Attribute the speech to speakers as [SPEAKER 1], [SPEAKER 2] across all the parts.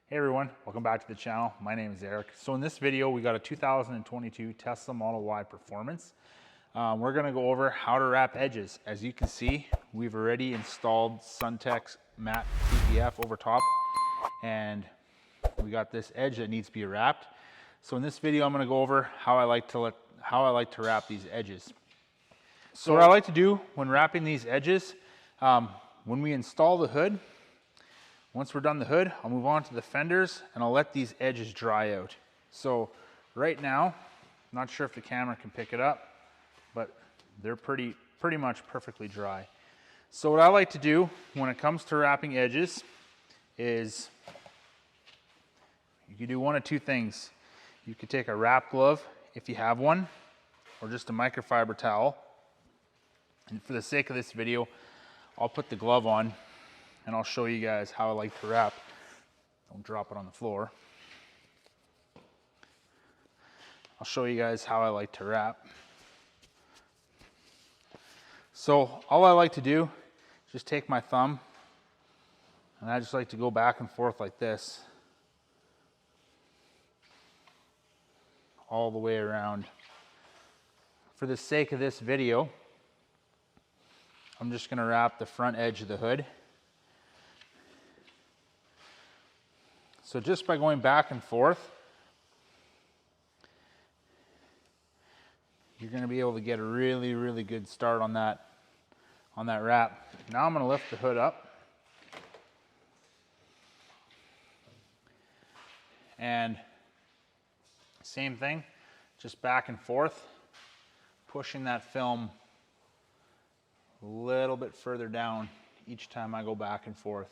[SPEAKER 1] Hey everyone, welcome back to the channel. My name is Eric. So in this video, we got a 2022 Tesla Model Y Performance. We're gonna go over how to wrap edges. As you can see, we've already installed SunTech's matte PPF over top, and we got this edge that needs to be wrapped. So in this video, I'm gonna go over how I like to wrap these edges. So what I like to do when wrapping these edges, when we install the hood, once we're done the hood, I'll move on to the fenders and I'll let these edges dry out. So right now, I'm not sure if the camera can pick it up, but they're pretty much perfectly dry. So what I like to do when it comes to wrapping edges is you can do one of two things. You could take a wrap glove if you have one, or just a microfiber towel. And for the sake of this video, I'll put the glove on and I'll show you guys how I like to wrap. Don't drop it on the floor. I'll show you guys how I like to wrap. So all I like to do is just take my thumb and I just like to go back and forth like this all the way around. For the sake of this video, I'm just going to wrap the front edge of the hood. So just by going back and forth, you're going to be able to get a really good start on that wrap. Now I'm going to lift the hood up. And same thing, just back and forth, pushing that film a little bit further down each time I go back and forth.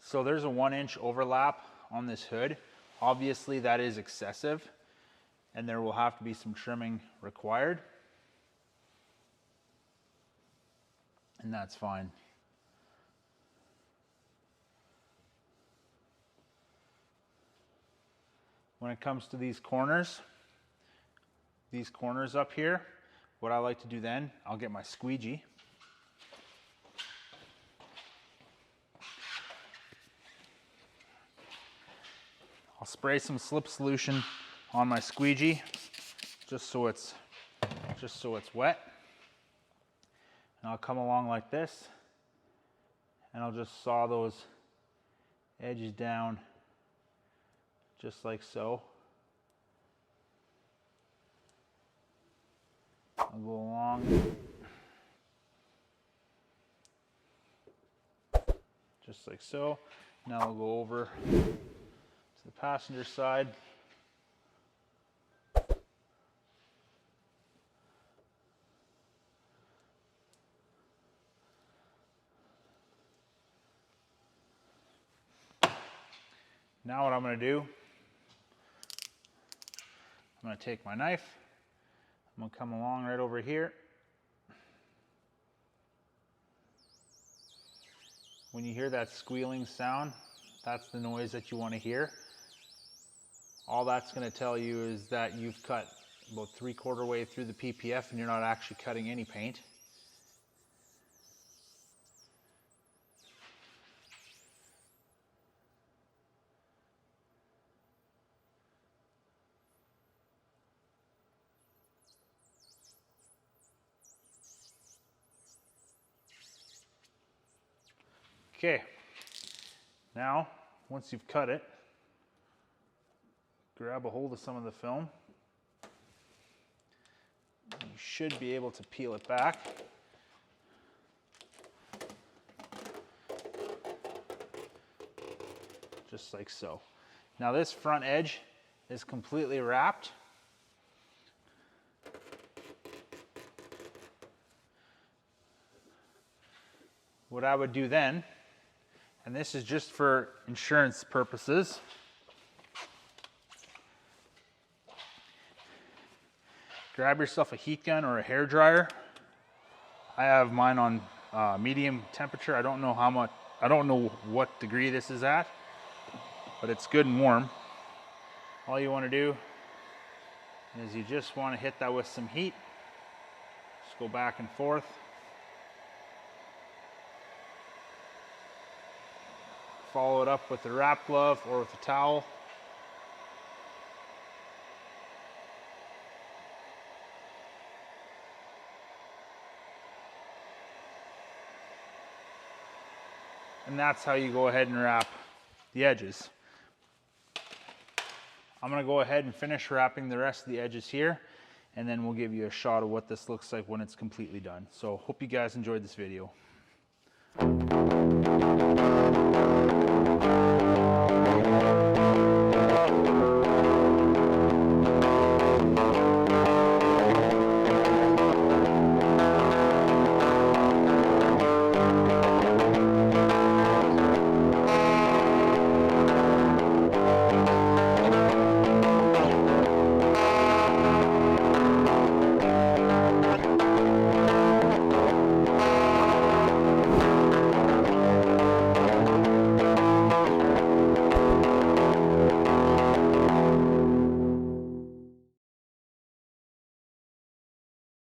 [SPEAKER 1] So there's a 1-inch overlap on this hood. Obviously that is excessive and there will have to be some trimming required. And that's fine. When it comes to these corners up here, what I like to do then, I'll get my squeegee. I'll spray some slip solution on my squeegee just so it's wet. And I'll come along like this and I'll just saw those edges down just like so. I'll go along just like so. Now I'll go over to the passenger side. Now what I'm going to do, I'm going to take my knife, I'm going to come along right over here. When you hear that squealing sound, that's the noise that you want to hear. All that's going to tell you is that you've cut about 3/4 way through the PPF and you're not actually cutting any paint. Okay, now once you've cut it, grab a hold of some of the film. You should be able to peel it back. Just like so. Now this front edge is completely wrapped. What I would do then, and this is just for insurance purposes, grab yourself a heat gun or a hair dryer. I have mine on medium temperature. I don't know what degree this is at, but it's good and warm. All you want to do is you just want to hit that with some heat Just go back and forth. Follow it up with the wrap glove or with a towel. And that's how you go ahead and wrap the edges. I'm gonna go ahead and finish wrapping the rest of the edges here, and then we'll give you a shot of what this looks like when it's completely done. So hope you guys enjoyed this video.